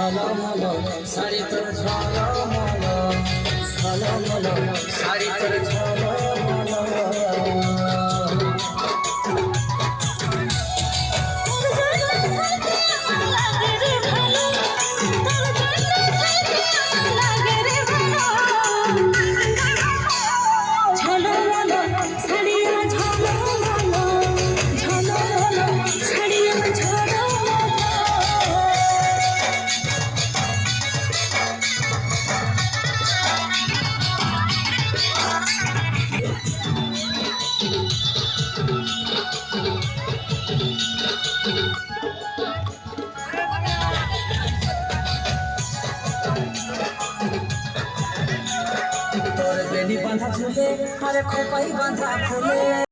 ঝলমল শাড়ি তোর ঝলমল ঝলমল শাড়ি তোর ঝলমল। তোর বেনি বাঁধা ঝুলে আরে খোপাই বাঁধা ফুলে।